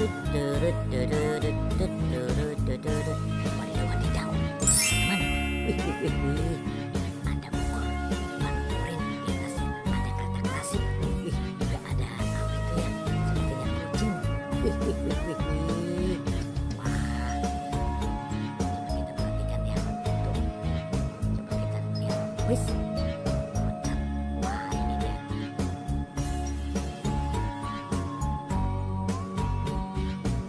Wadidaw, wadidaw. Teman, wih, wih, wih, wih. Ada buku warna oranye di atasnya. Ada kereta klasik. Wih, juga ada apa itu ya? Sepertinya kucing. Wih, wih, wih, wih, wih. Wah, coba kita perhatikan ya. Tuh, coba kita lihat. Wih, loncat. Wah, ini dia.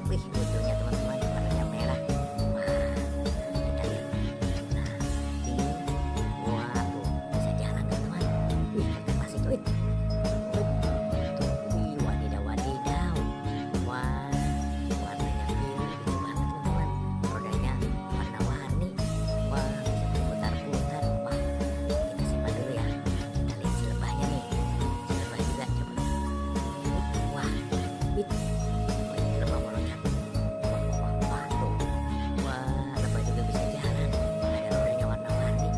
Wih, lucunya teman-teman, warnanya merah. Wah, kita lihat. Nah, ini, wah tuh bisa jalan teman-teman. Wih, kereta klasik. Wih, wih, tuh, wih, wadidaw, wadidaw. Wah, warnanya biru, lucu banget teman-teman. Rodanya warna-warni. Wah, bisa berputar-putar. Wah, kita simpan dulu ya. Kita lihat si lebahnya nih. Si lebah juga coba. Wah, wih. Oh, ini lebah mau loncat. Wah, wah, wah, tuh. Wah, lebah juga bisa jalan. Ada rodanya warna-warni.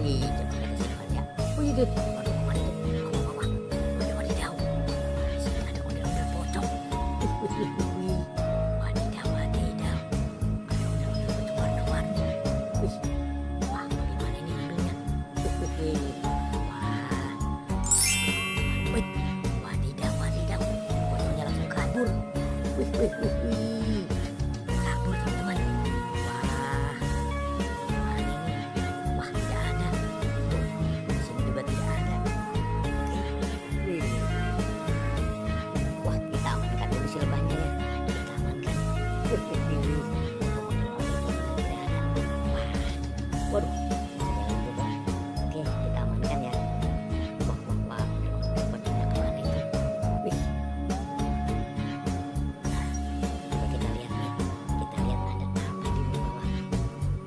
Wih, coba kita simpan ya. Wih, itu. Waduh, apa itu? Wah, wah, wah. Wadidaw, wadidaw. Di sini ada ondel-ondel pocong. Wih, wih, wih, wih, wih. Wadidaw, wadidaw. Ada ondel-ondel pocong warna-warni. Wih, wah, bagaimana ini ambilnya? Wih, wih, wih. Wah, wih, wadidaw, wadidaw. Pocongnya langsung kabur. Wih, wih, wih, wih. Kabur teman-teman. Wah, wah ini, wah tidak ada. Tuh, di sini juga tidak ada. Oke, wih. Wah, kita amankan dulu si lebahnya ya. Kita amankan. Wih, wih, wih. Ondel-ondel tidak ada. Wah, waduh, bisa jalan juga. Oke, kita amankan ya. Wah, wah, wah. Ondel-ondel pocongnya kemana itu? Wih. Nah, coba kita lihat nih. Kita lihat ada apa di bawah.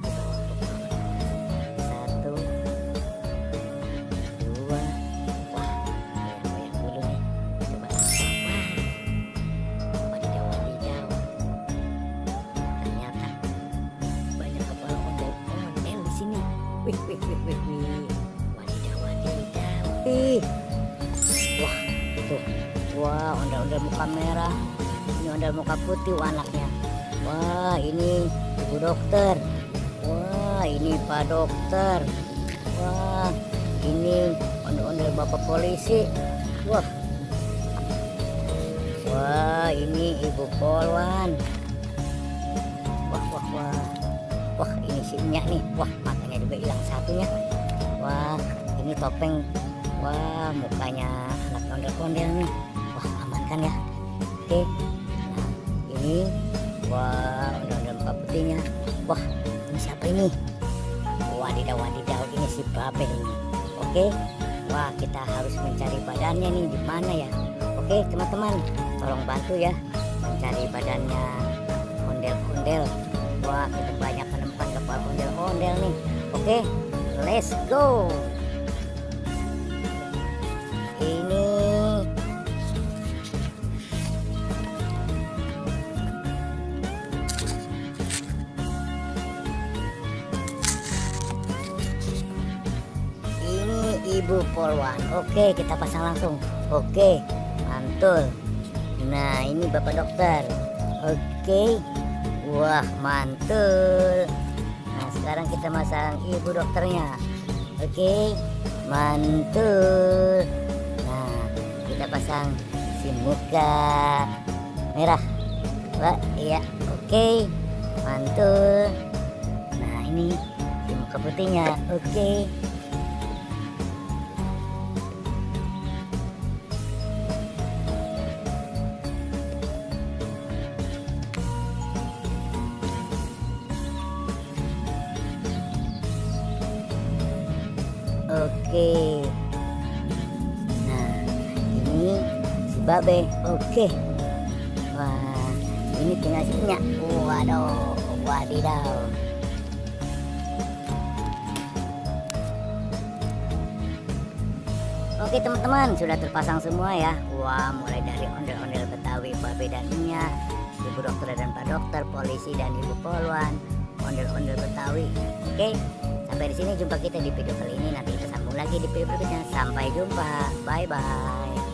Di bawah pohon. Satu, dua. Wah, goyang-goyang dulu nih. Coba. Wah, wadidaw, wadidaw. Ternyata banyak kepala ondel-ondel di sini. Wih, wih, wih, wih, wih. Wadidaw, wadidaw. Ih. Wah, tuh. Wah, ondel-ondel muka merah. Ini ondel muka putih anaknya. Wah, ini ibu dokter. Wah, ini pak dokter. Wah, ini ondel-ondel bapak polisi. Wah. Wah, ini ibu polwan. Wah, wah, wah. Wah, ini si Nyak nih. Wah, matanya juga hilang satunya. Wah, ini topeng. Wah, mukanya anak ondel-ondel nih. Wah, amankan ya. Oke. Nah, ini. Wah, ondel-ondel muka putihnya. Wah, ini siapa ini? Wadidaw, wadidaw. Ini si Babe ini. Oke. Wah, kita harus mencari badannya nih di mana ya. Oke, teman-teman, tolong bantu ya mencari badannya ondel-ondel. Wah, kita banyak menemukan kepala ondel-ondel nih. Oke, let's go. Ini ibu polwan. Oke, kita pasang langsung. Oke, mantul. Nah, ini bapak dokter. Oke. Wah, mantul. Nah, sekarang kita masang ibu dokternya. Oke, mantul. Nah, kita pasang si muka merah. Wah, iya. Oke, mantul. Nah, ini si muka putihnya. Oke. Oke. Nah, ini si Babe. Oke. Wah, ini tinggal si Nyak. Waduh, wadidaw. Oke teman-teman, sudah terpasang semua ya. Wah, mulai dari ondel-ondel Betawi, Babe dan Nyak, ibu dokter dan pak dokter, polisi dan ibu polwan, ondel-ondel Betawi. Oke. Sampai di sini jumpa kita di video kali ini. Nanti kita sambung lagi di video berikutnya. Sampai jumpa. Bye bye.